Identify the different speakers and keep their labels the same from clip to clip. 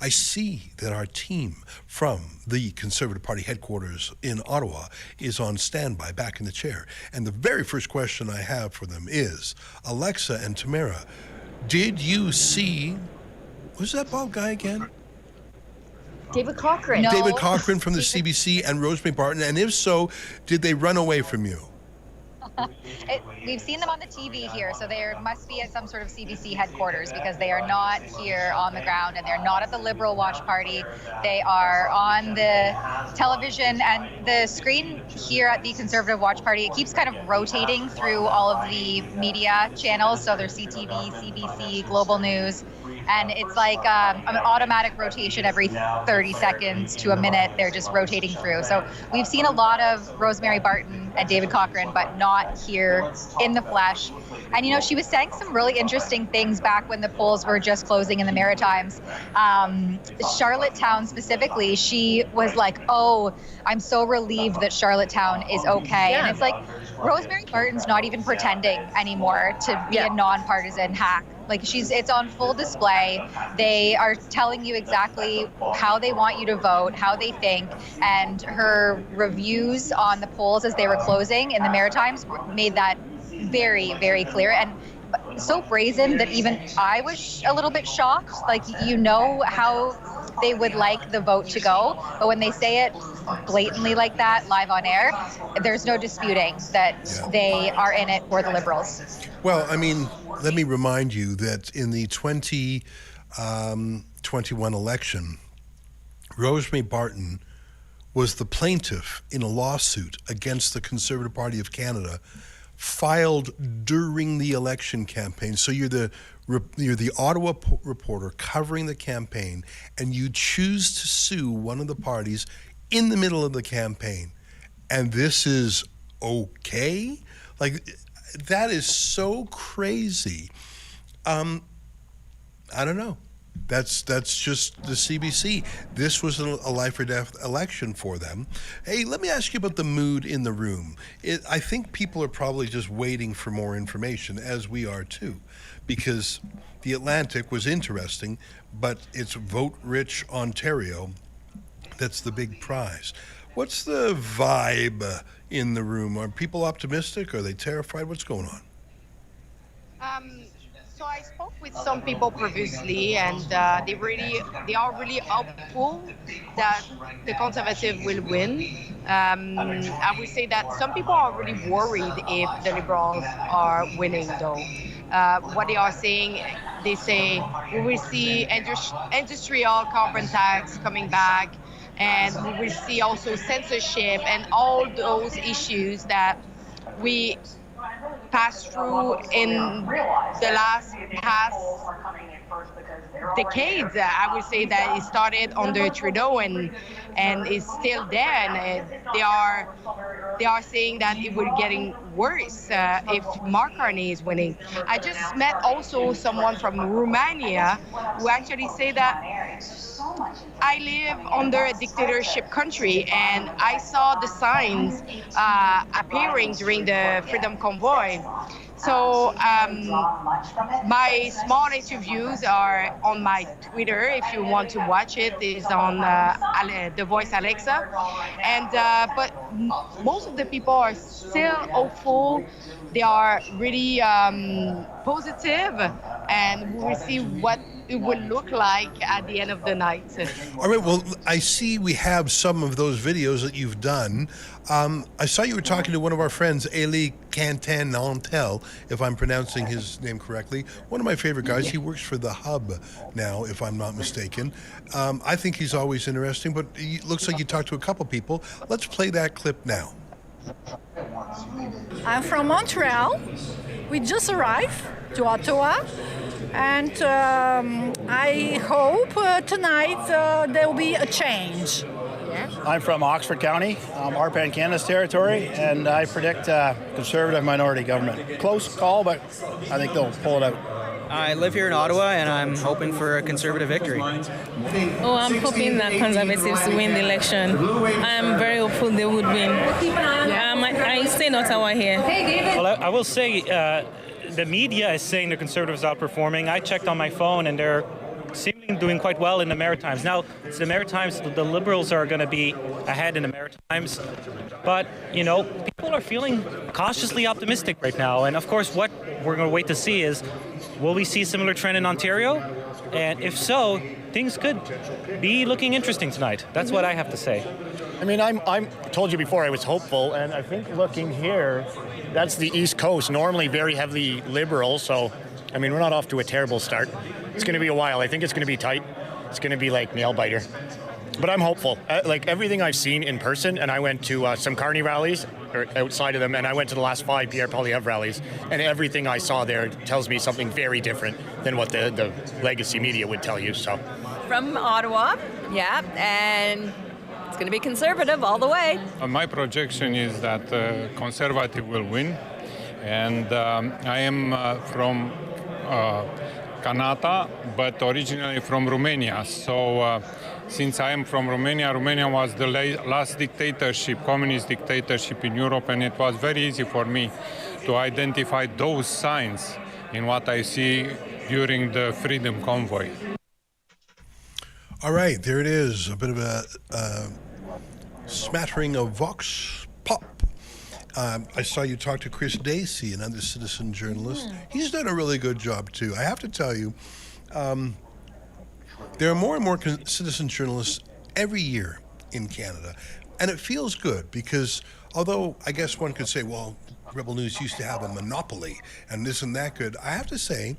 Speaker 1: I see that our team from the Conservative Party headquarters in Ottawa is on standby back in the chair. And the very first question I have for them is, Alexa and Tamara, did you see, who's that bald guy again?
Speaker 2: David Cochrane.
Speaker 3: No.
Speaker 1: David Cochrane from the CBC and Rosemary Barton. And if so, did they run away from you?
Speaker 3: We've seen them on the TV here, so they must be at some sort of CBC headquarters because they are not here on the ground and they're not at the Liberal Watch Party. They are on the television, and the screen here at the Conservative Watch Party, it keeps kind of rotating through all of the media channels. So there's CTV, CBC, Global News, and it's like an automatic rotation every 30 seconds to a minute. They're just rotating through. So we've seen a lot of Rosemary Barton and David Cochrane, but not here in the flesh. And, you know, she was saying some really interesting things back when the polls were just closing in the Maritimes. Charlottetown specifically, she was like, oh, I'm so relieved that Charlottetown is okay.
Speaker 2: Yeah.
Speaker 3: And it's like, Rosemary Barton's not even pretending anymore to be a nonpartisan hack. Like it's on full display. They are telling you exactly how they want you to vote, how they think, and her reviews on the polls as they were closing in the Maritimes made that very, very clear. And so brazen that even I was a little bit shocked. Like, you know how they would like the vote to go, but when they say it blatantly like that live on air, there's no disputing that they are in it for the Liberals.
Speaker 1: Well, I mean, let me remind you that in the 2021 election, Rosemary Barton was the plaintiff in a lawsuit against the Conservative Party of Canada filed during the election campaign. So you're the Ottawa reporter covering the campaign, and you choose to sue one of the parties in the middle of the campaign. And this is okay? Like, that is so crazy. I don't know. That's just the CBC. This was a life or death election for them. Hey, let me ask you about the mood in the room. I think people are probably just waiting for more information, as we are too, because the Atlantic was interesting, but it's vote-rich Ontario that's the big prize. What's the vibe in the room? Are people optimistic? Are they terrified? What's going on?
Speaker 4: So I spoke with some people previously, and they are really hopeful that the Conservative will win. I would say that some people are really worried if the Liberals are winning, though. What they are saying, they say we will see industrial carbon tax coming back, and we will see also censorship and all those issues that we passed through in the past decades. I would say that it started under Trudeau and is still there, and they are saying that it will getting worse if Mark Carney is winning. I just met also someone from Romania who actually say that I live under a dictatorship country, and I saw the signs appearing during the Freedom Convoy. So my small interviews are on my Twitter. If you want to watch it, it's on the Voice Alexa. And but most of the people are still hopeful. They are really positive, and we will see what it will look like at the end of the night.
Speaker 1: All right, well, I see we have some of those videos that you've done. I saw you were talking to one of our friends, Elie Cantan-Nantel, if I'm pronouncing his name correctly. One of my favorite guys. He works for The Hub now, if I'm not mistaken. I think he's always interesting, but it looks like you talked to a couple people. Let's play that clip now.
Speaker 5: I'm from Montreal. We just arrived to Ottawa, and I hope tonight there will be a change.
Speaker 6: I'm from Oxford County, Arpan, Canada's territory, and I predict Conservative minority government. Close call, but I think they'll pull it out.
Speaker 7: I live here in Ottawa, and I'm hoping for a Conservative victory.
Speaker 8: Oh, I'm hoping that Conservatives win the election. I'm very hopeful they would win. I stay in Ottawa here.
Speaker 9: Well, I will say the media is saying the Conservatives outperforming. I checked on my phone, and they're seemingly doing quite well in the Maritimes. Now, it's the Maritimes, the Liberals are going to be ahead in the Maritimes. But, you know, people are feeling cautiously optimistic right now. And, of course, what we're going to wait to see is, will we see a similar trend in Ontario? And if so, things could be looking interesting tonight. That's what I have to say.
Speaker 10: I mean, I'm told you before I was hopeful, and I think looking here, that's the East Coast, normally very heavily Liberal. So, I mean, we're not off to a terrible start. It's going to be a while. I think it's going to be tight. It's going to be like nail biter. But I'm hopeful. Like everything I've seen in person, and I went to some Carney rallies, or outside of them, and I went to the last 5 Pierre Poilievre rallies, and everything I saw there tells me something very different than what the legacy media would tell you. So,
Speaker 11: from Ottawa, yeah, and it's going to be Conservative all the way.
Speaker 12: My projection is that Conservative will win, and I am from Canada, but originally from Romania. So since I am from Romania, Romania was the last dictatorship, communist dictatorship in Europe, and it was very easy for me to identify those signs in what I see during the Freedom Convoy.
Speaker 1: All right, there it is, a bit of a smattering of Vox Pop. I saw you talk to Chris Dacey, another citizen journalist. He's done a really good job, too. I have to tell you, there are more and more citizen journalists every year in Canada, and it feels good because although I guess one could say, well, Rebel News used to have a monopoly and isn't that good, I have to say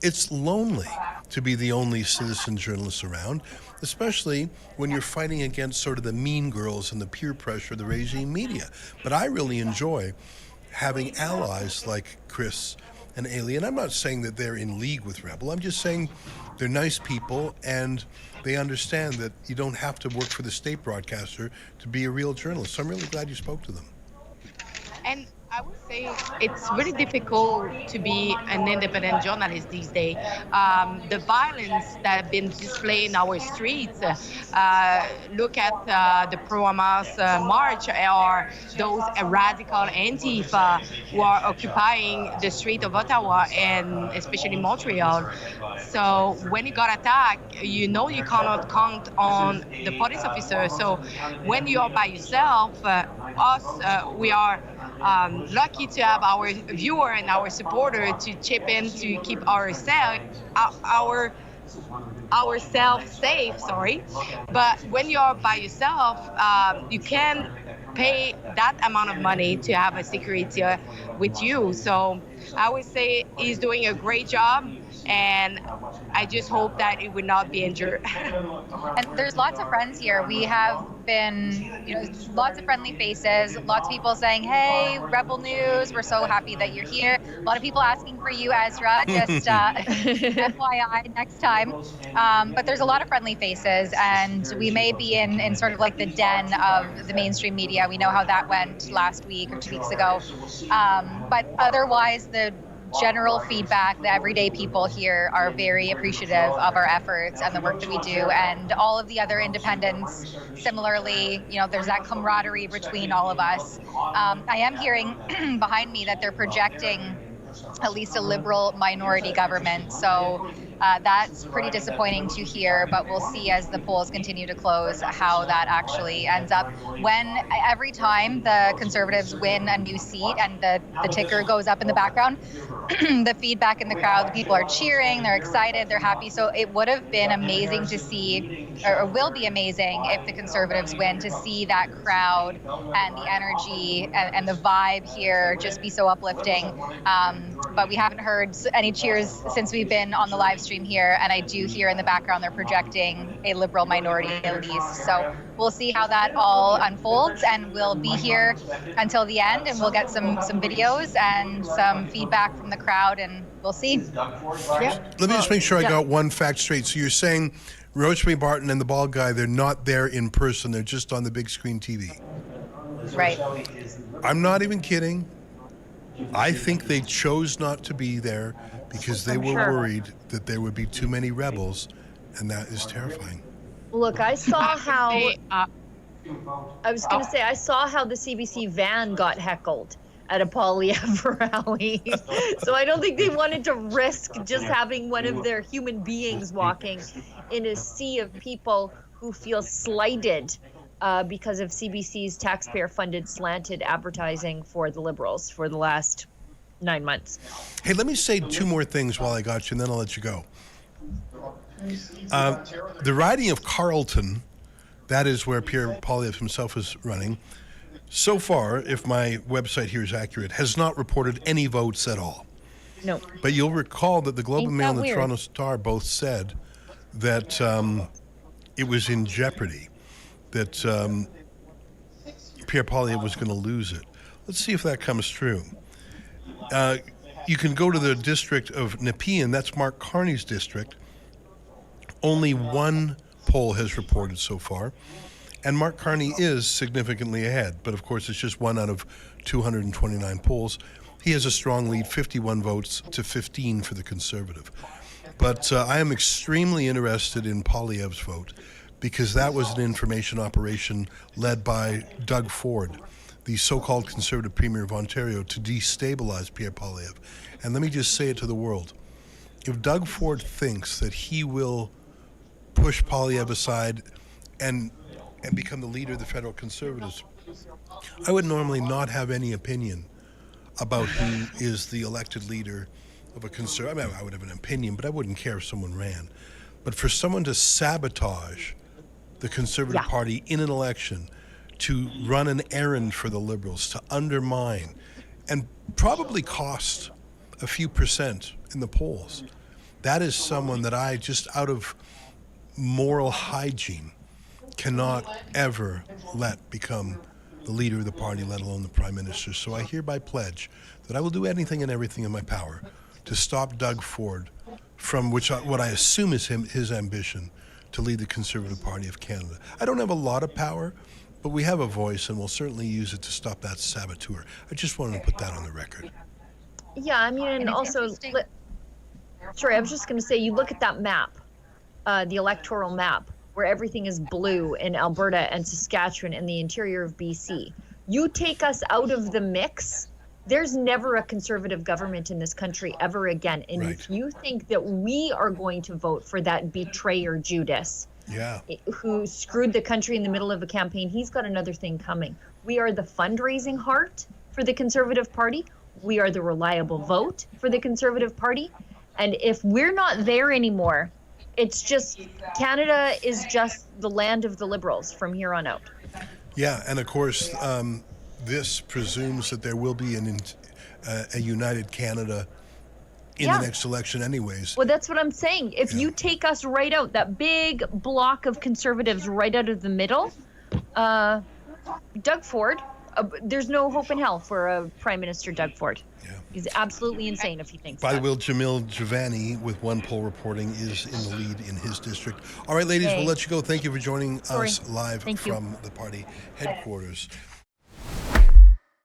Speaker 1: it's lonely to be the only citizen journalist around, especially when you're fighting against sort of the mean girls and the peer pressure of the regime media. But I really enjoy having allies like Chris and Ailey, and I'm not saying that they're in league with Rebel. I'm just saying they're nice people and they understand that you don't have to work for the state broadcaster to be a real journalist. So I'm really glad you spoke to them.
Speaker 4: And I would say it's really difficult to be an independent journalist these days. The violence that have been displayed in our streets, look at the pro-Hamas march, or those radical Antifa who are occupying the street of Ottawa and especially Montreal. So when you got attacked, you know you cannot count on the police officer. So when you are by yourself, we are lucky to have our viewer and our supporter to chip in to keep ourselves safe. But when you're by yourself, you can pay that amount of money to have a security with you. So I would say he's doing a great job, and I just hope that it would not be injured.
Speaker 3: And there's lots of friends here. We have been, lots of friendly faces, lots of people saying, hey, Rebel News, we're so happy that you're here. A lot of people asking for you, Ezra, just FYI next time. But there's a lot of friendly faces, and we may be in sort of like the den of the mainstream media. We know how that went last week or 2 weeks ago. But otherwise, the general feedback, the everyday people here are very appreciative of our efforts and the work that we do, and all of the other independents similarly. There's that camaraderie between all of us. I am hearing behind me that they're projecting at least a Liberal minority government, so that's pretty disappointing to hear, but we'll see as the polls continue to close how that actually ends up. Every time the Conservatives win a new seat and the ticker goes up in the background, the feedback in the crowd, the people are cheering, they're excited, they're happy. So it would have been amazing to see, or will be amazing if the Conservatives win, to see that crowd and the energy and the vibe here just be so uplifting. But we haven't heard any cheers since we've been on the live stream here, and I do hear in the background they're projecting a Liberal minority at least. So we'll see how that all unfolds, and we'll be here until the end, and we'll get some videos and some feedback from the crowd, and we'll see.
Speaker 1: Yeah. Let me just make sure I got one fact straight. So you're saying Rosemary Barton and the bald guy, they're not there in person, they're just on the big screen TV.
Speaker 3: Right.
Speaker 1: I'm not even kidding. I think they chose not to be there because they were worried that there would be too many rebels, and that is terrifying.
Speaker 2: Look, I saw how I saw how the CBC van got heckled. at a Polyev rally. So I don't think they wanted to risk just having one of their human beings walking in a sea of people who feel slighted because of CBC's taxpayer-funded slanted advertising for the Liberals for the last 9 months.
Speaker 1: Hey, let me say two more things while I got you, and then I'll let you go. The riding of Carleton, that is where Pierre Poilievre himself is running, so far, if my website here is accurate, has not reported any votes at all.
Speaker 2: No.
Speaker 1: But you'll recall that the Globe and
Speaker 2: Ain't
Speaker 1: Mail
Speaker 2: that
Speaker 1: and the
Speaker 2: weird?
Speaker 1: Toronto Star both said that it was in jeopardy, that Pierre Poilievre was going to lose it. Let's see if that comes true. You can go to the district of Nepean, that's Mark Carney's district. Only one poll has reported so far, and Mark Carney is significantly ahead, but of course it's just one out of 229 polls. He has a strong lead, 51 votes to 15 for the Conservative. But I am extremely interested in Poilievre's vote because that was an information operation led by Doug Ford, the so-called Conservative Premier of Ontario, to destabilize Pierre Poilievre. And let me just say it to the world. If Doug Ford thinks that he will push Poilievre aside and become the leader of the federal Conservatives, I would normally not have any opinion about who is the elected leader of a Conservative. I mean, I would have an opinion, but I wouldn't care if someone ran. But for someone to sabotage the Conservative Party in an election, to run an errand for the Liberals, to undermine, and probably cost a few percent in the polls, that is someone that I, just out of moral hygiene, cannot ever let become the leader of the party, let alone the Prime Minister. So I hereby pledge that I will do anything and everything in my power to stop Doug Ford from what I assume is his ambition to lead the Conservative Party of Canada. I don't have a lot of power, but we have a voice, and we'll certainly use it to stop that saboteur. I just wanted to put that on the record.
Speaker 2: Yeah, I mean, and also, sorry, I was just going to say, you look at that map, the electoral map, where everything is blue in Alberta and Saskatchewan and the interior of BC. You take us out of the mix, there's never a Conservative government in this country ever again. And if you think that we are going to vote for that betrayer Judas, who screwed the country in the middle of a campaign, he's got another thing coming. We are the fundraising heart for the Conservative Party. We are the reliable vote for the Conservative Party. And if we're not there anymore, it's just, Canada is just the land of the Liberals from here on out.
Speaker 1: Yeah, and of course, this presumes that there will be a united Canada in the next election anyways.
Speaker 2: Well, that's what I'm saying. If you take us right out, that big block of Conservatives right out of the middle, Doug Ford, there's no hope in hell for a Prime Minister Doug Ford. Yeah. He's absolutely insane if he thinks
Speaker 1: By
Speaker 2: that.
Speaker 1: the way, Jamil Javani, with one poll reporting, is in the lead in his district. All right, ladies, we'll let you go. Thank you for joining us live from the party headquarters.